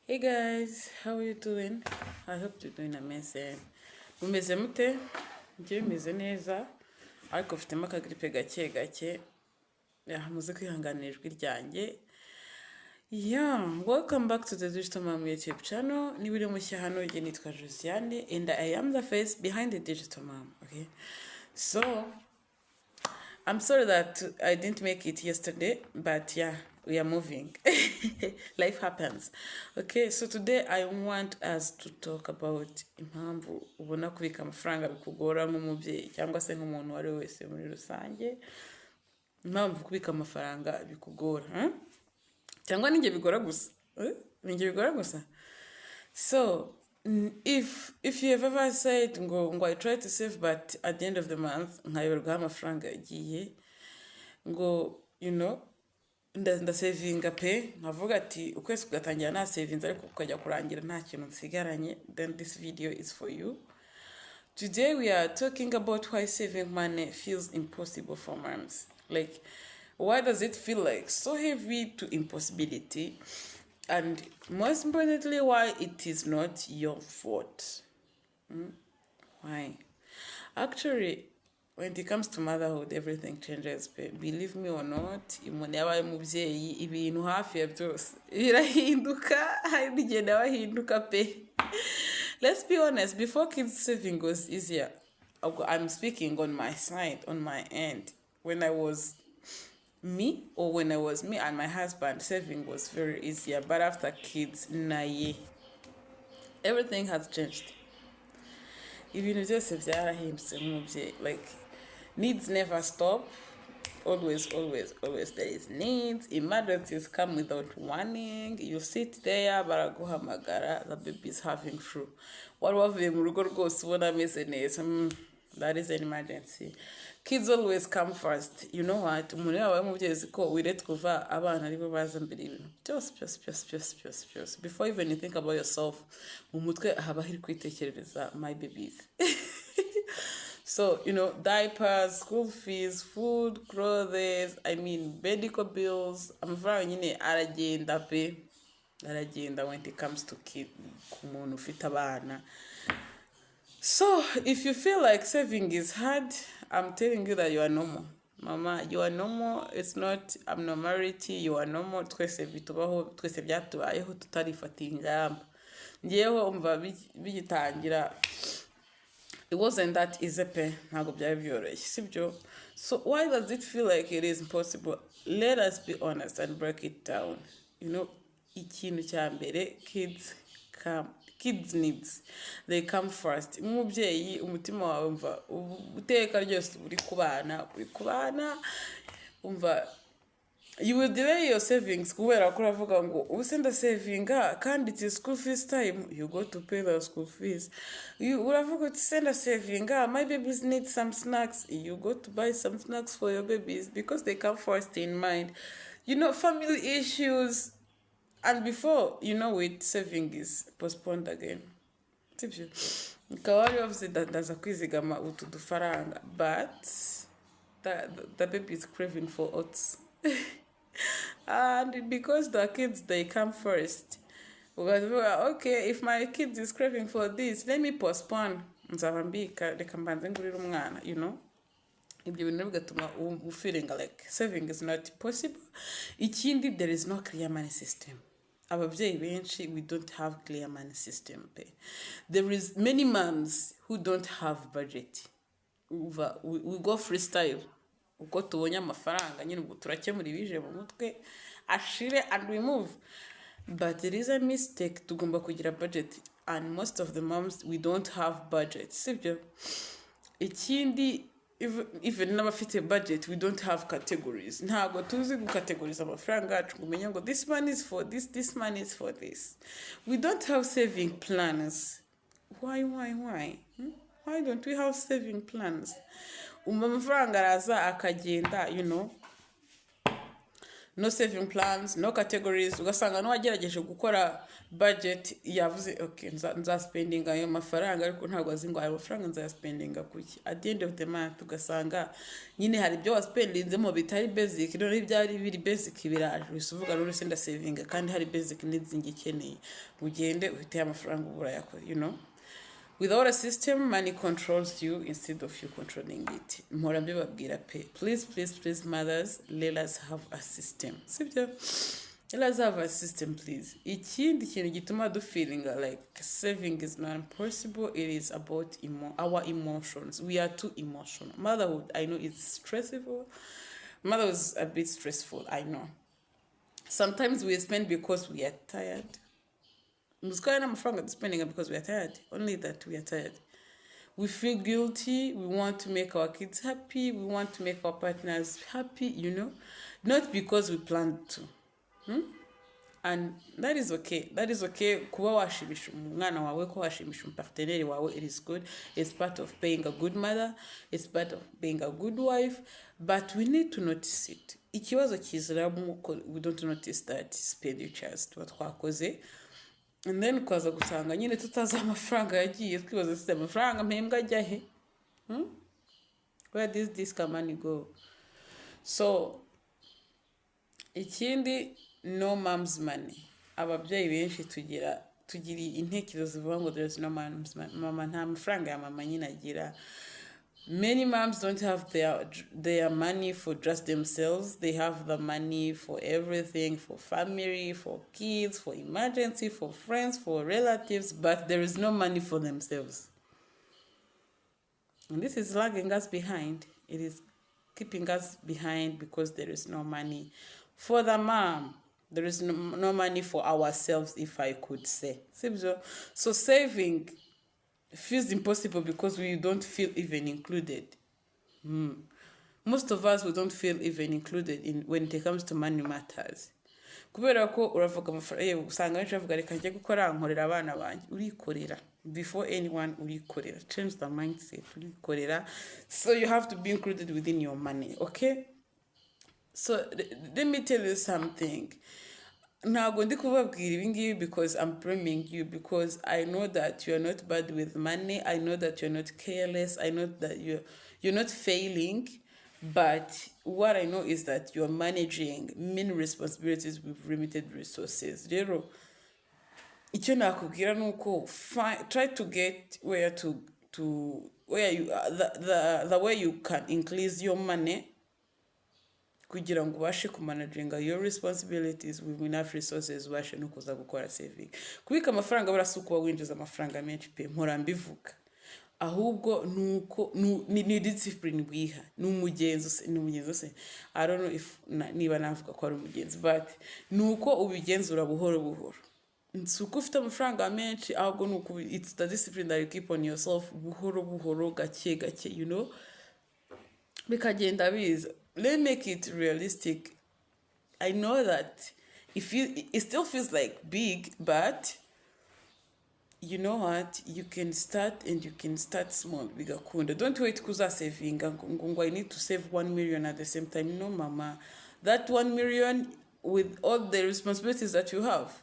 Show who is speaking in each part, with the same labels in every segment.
Speaker 1: Hey guys, how are you doing? I hope you're doing amazing. Mumeze mute? Njye meze neza. Ariko mfitemo akagripe gake gake. Muze kwihanganira ijwi ryanjye. Welcome back to the Digital Mom YouTube channel. Niba uri mushya hano njye nitwa Cyane and I am the face behind the Digital Mom, okay? So, I'm sorry that I didn't make it yesterday, but yeah, we are moving. Life happens. Okay, so today I want us to talk about impamvu ubona kubika amafaranga bikugora nk'umubyeyi cyangwa se nk'umuntu wari wese muri rusange. Impamvu kubika amafaranga bikugora, cyangwa ninjye bigora gusa. Ninjye bigora gusa. So, if you have ever said ngo I try to save but at the end of the month nkayoberwa amafaranga yagiye ngo ndasavinga pe nkavuga ati ukwezi kugatangira nta savings ariko kukajya kurangira nta kintu nsigaranye, then this video is for you. Today we are talking about why saving money feels impossible for moms. Like, why does it feel like so heavy to impossibility? And most importantly, why it is not your fault. Why? Actually, when it comes to motherhood, everything changes. Believe me or not, umuntu yabaye umubyeyi ibintu hafi ya byose birahinduka, hari igenda bahinduka pe. Let's be honest, before kids saving was easier. I'm speaking on my side, on my end. When I was me and my husband, saving was very easier. But after kids, everything has changed. Ibintu byose byarahindutse nk'umubyeyi. Like, needs never stop. Always there is needs. Emergencies come without warning. You sit there, baraguhamagara, the baby is having flu. Wari wavuye mu rugo rwose ubona ameze neza. That is an emergency. Kids always come first. You know what? Umuntu yabaye umubyeyi uzi ko wirete kuva abana aribo baza mbere ibintu byose. Before even you think about yourself, mu mutwe haba hari kwitekerereza my babies. So, diapers, school fees, food, clothes, medical bills. Amafaranga nyine aragenda pe. Aragenda when it comes to kid, ku muntu ufite abana. So, if you feel like saving is hard, I'm telling you that you are normal. Mama, you are normal. It's not abnormality. You are normal. Twese bitubaho, twese byatubayeho tutarifatira ingamba. Ngeyeho umva bigitangira. It wasn't that easy pe, ntabwo byari byoroshye, sibyo? So why does it feel like it is impossible? Let us be honest and break it down. Ikintu cya mbere, kids needs, they come first. Umubyeyi umutima wawe umva uteka ryose uri kubana umva you will delay your savings kubera ko uravuga ngo ubusenda savinga kandi it is school fees time, you go to pay the school fees. Uravuga uti senda savinga, my babies need some snacks, you go to buy some snacks for your babies because they come first in mind. Family issues, and before it, saving is postponed again. Kawari obviously ndaza kwizigama utu dufaranga, but the baby is craving for oats. And because the kids, they come first, okay, if my kid is craving for this, let me postpone. Reka mbanze ngurira umwana, ibyo bintu bigatuma feeling like saving is not possible. Ikindi, there is no clear money system. Ababyeyi benshi, we don't have clear money system. There is many moms who don't have budget. We go freestyle. Uko tubonye amafaranga nyine ubwo turakemura ibije mu mutwe ashire and we move. But there is a mistake, tugomba kugira budget, and most of the moms, we don't have budget, sibyo? Ikindi, even n'abafite budget, we don't have categories. Ntabwo tuzi gucategorize amafaranga yacu kumenya ngo this money is for this, this money is for this. We don't have saving plans. Why? Why don't we have saving plans? Amafaranga araza akagenda, no saving plans, no categories. Ugasanga n'uwagerageje gukora budget yavuze okay nzaspendinga ayo mafaranga ariko ntabwo azi ngo ayo mafaranga nzayaspendinga kuki. At the end of the month ugasanga nyine hari ibyo waspendinzemo bitari basic, none ibyari biri basic biraje bisuvuga rero senda saving kandi hari basic needs ngikeneye ugende uhite amafaranga ubura yakora, you know. Without a system, money controls you instead of you controlling it. Mpora mbibabwira pe. Please, mothers, let us have a system. Sibyo? Let us have a system, please. Ikindi kintu gituma do feeling like saving is not possible. It is about our emotions. We are too emotional. Motherhood, I know it's stressful. Motherhood is a bit stressful, I know. Sometimes we spend because we are tired. Spending because we are tired. Only that we are tired. We feel guilty. We want to make our kids happy. We want to make our partners happy, you know. Not because we planned to. And that is okay. That is okay. Kuba washimisha umwana wawe, ko washimisha umparteneri wawe, it is good. It's part of being a good mother. It's part of being a good wife. But we need to notice it. Ikibazo kizira we don't notice that expenditures tuba twakoze. And then ukaza gusanga nyine tutazi amafaranga yagiye twibaza se amafaranga mpembwa ajya he? Where does this money go? So ikindi, no mom's money. Ababyeyi benshi tugira intekerezo zivuga ngo there is no mom's money. Mama nta mafaranga ya mama nyine agira. Many moms don't have their money for just themselves. They have the money for everything, for family, for kids, for emergency, for friends, for relatives, but there is no money for themselves. And this is lagging us behind. It is keeping us behind because there is no money for the mom. There is no money for ourselves, if I could say. So saving feels impossible because we don't feel even included. Most of us, we don't feel even included when it comes to money matters. Kubera ko uravuga amafaranga usanga benshi bavuga reka njye gukora nkorera abana banjye, urikorera before anyone, urikorera. Change the mindset, urikorera. So you have to be included within your money, okay? So let me tell you something. Ntabwo ndi kubabwira ibi ngibi because I'm blaming you, because I know that you are not bad with money. I know that you're not careless. I know that you're not failing. But what I know is that you're managing many responsibilities with limited resources. Rero icyo nakubwira nuko try to get where where you the way you can increase your money kugira ngo ubashe kumanaginga your responsibilities with enough resources, ubashe no kuza gukora saving. Kubika amafaranga barasukuba winjiza amafaranga menshi pe mpora mbivuga, ahubwo nuko ni discipline wiha n'umugenzo se. I don't know if niba navuga ko ari umugenzo, but nuko ubigenzura buhoro. Nsuko ufite amafaranga menshi, ahubwo nuko it's the discipline that you keep on yourself buhoro gake, you know, bikagenda biza. Let's make it realistic. I know that it still feels like big, but you know what? You can start, and you can start small. Bigakunda. Don't wait kuza saving. I need to save 1 million at the same time. No, mama. That 1 million with all the responsibilities that you have,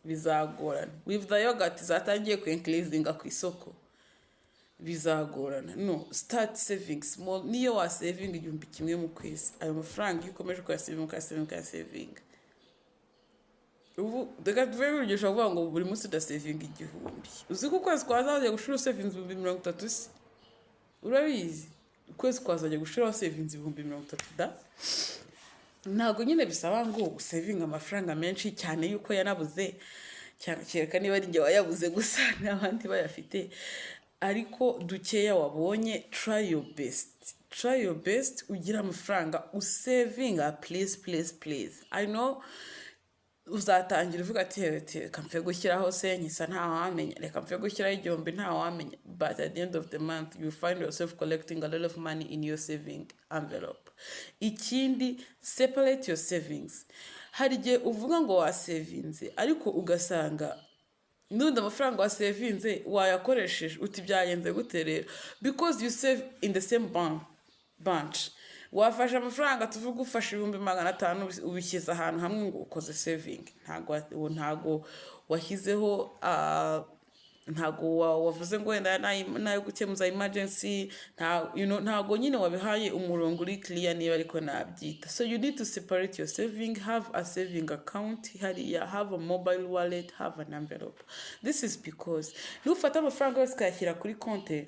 Speaker 1: bizagorana. With the yogurt zatangiye kwenklezinga ku isoko, bizagorana. No, start saving small. Niyo wa saving igihumbi kimwe mu kwezi, ayo mafaranga iyo ukomeje kwa saving. Ubu deka tuvuye urugero kuvuga ngo buri munsi da saving igihumbi. Uzi ko kwezi kwazaje gushira savings 30 se? Urabizi? Kwezi kwazaje gushira savings 30 da? Ntago nyine bisaba ngo saving amafaranga menshi cyane yuko yanabuze, cyereka niba ari nge wayabuze gusa n'abandi bayafite. Ariko dukeya wabonye, try your best ugira amafaranga usavinga, please. I know uzatangira uvuga ati reka mfe gushyiraho senyisa nta wamenya, reka mfe gushyiraho igihumbi nta wamenya, but at the end of the month you find yourself collecting a lot of money in your saving envelope. Ikindi, separate your savings. Hari igihe uvuga ngo wasavinze ariko ugasanga n'undi amafaranga wasavinze wayakoresheje uti byagenze gute rero, because you save in the same bunch, wafashe amafaranga tuvuga ufashe 500 ubishyize ahantu hamwe ngo ukoze saving, ntago washyizeho ntago wavuze ngo wenda nayo gukemuza emergency, ntago nyine wabihaye umurongo uri clear niba ariko nabyita. So you need to separate your saving, have a saving account hariya, have a mobile wallet, have an envelope. This is because nufata amafaranga yose ukayashyira kuri konti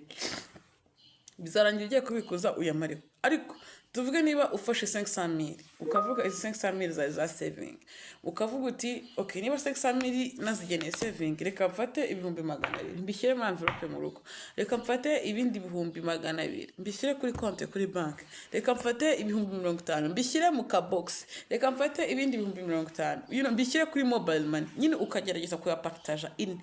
Speaker 1: bizarangira ugiye kubikuza uyamareho. Ariko tuvuge niba ufashe 500,000 ukavuga izi 500,000 za saving, ukavuga uti okay, niba 500,000 nazigeneye saving, reka mfate 200,000 mbishyire mu envelope mu rugo, reka mfate ibindi 200,000 mbishyire kuri konti kuri bank, reka mfate 50,000 mbishyire mu kabox, reka mfate ibindi 50,000 mbishyire kuri mobile money. Nyine ukagerageza kuyapartage in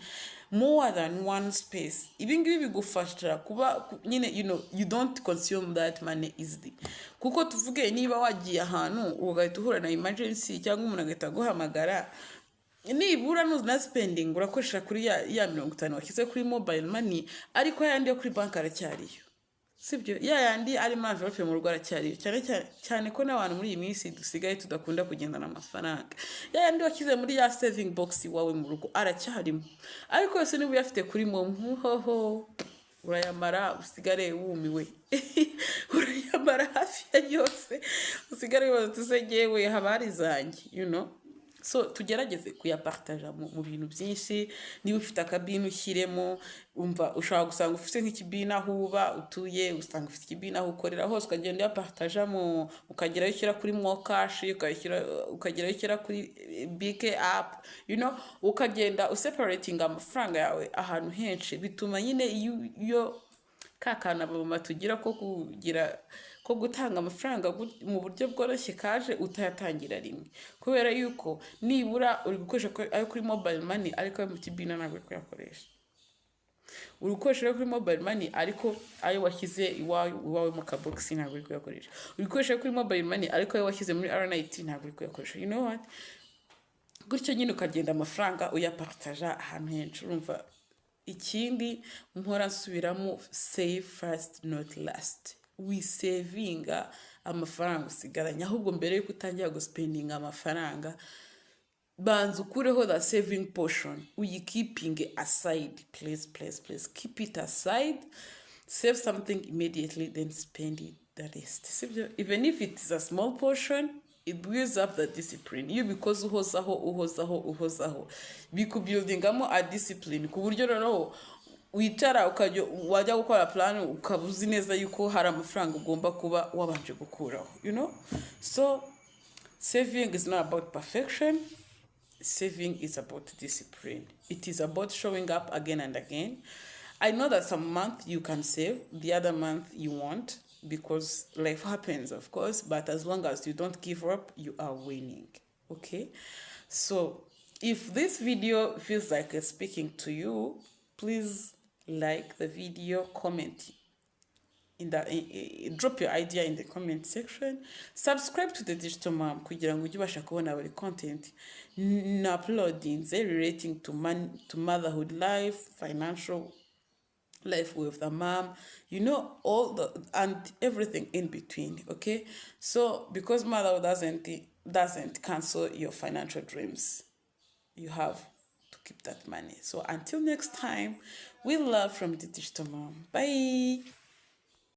Speaker 1: more than one space. Ibingibi bigufasha kuba nyine you don't consume that money easily. Kuko tuvuge niba wagiye ahantu ugahita uhura na emergency cyangwa umuntu agahita guhamagara, nibura na spending urakoresha kuri ya 50 washyize kuri mobile money, ariko yandi yo kuri bank aracyariyo, sibyo? Yandi ari mu envelope mu rugo aracyariyo, cyane ko n'abantu muri iyi minsi dusigaye tudakunda kugendana amafaranga. Yandi washyize muri ya saving box wawe mu rugo aracyarimo, ariko yose niba uyafite kuri hoho urayamara usigare wumiwe. Urayamara hafi ya yose usigare tusegewe habari zanjye, so tugerageze kuyapartage mu bintu byinshi. Niba ufite akabini ushyiremo, umva ushaka gusanga ufite nk'ikibina aho uba utuye, usanga ufite ikibina aho ukorera hose, ukagenda uyapartage ukagerayo ushyira kuri Mocash, ukagerayo ushyira kuri bike app, ukagenda useparating amafaranga yawe ahantu henshi. Bituma nyine iyo kakana mama tugira ko gutanga amafaranga mu buryo bworoshye kaje utayatangira rimwe, kubera yuko nibura uri gukoresha ayo kuri mobile money ariko ayo mu kibina ntabwo uri kuyakoresha. Uri gukoresha ayo kuri mobile money ariko ayo washyize iwawe mu kabox ntabwo uri kuyakoresha. Uri gukoresha kuri mobile money ariko ayo washyize muri RNIT ntabwo uri kuyakoresha. You know what? Gutyo nyine ukagenda amafaranga uyapartage ahantu henshi. Urumva ikindi mpora nsubiramo, save first not last. We savinga amafaranga usigaranye, ahubwo mbere yuko utangira guspendinga amafaranga banza ukureho the saving portion, keeping aside. Please keep it aside, save something immediately, then spend it the rest. Even if it is a small portion, it builds up the discipline. You because uhozaho bikubuildingamo a discipline ku buryo rero wicara wajya gukora plan ukabuzi neza yuko hari amafaranga ugomba kuba wabanje gukuraho. So saving is not about perfection. Saving is about discipline. It is about showing up again and again. I know that some month you can save, the other month you won't, because life happens, of course, but as long as you don't give up, you are winning. Okay? So if this video feels like it's speaking to you, please like the video, comment drop your idea in the comment section, subscribe to the Digital Mom kugira ngo ujye ubasha kubona buri content na uploading relating to motherhood life, financial life with the mom, all and everything in between. Okay, so because motherhood doesn't cancel your financial dreams, you have to keep that money. So until next time, with love from the Digital Mom. Bye.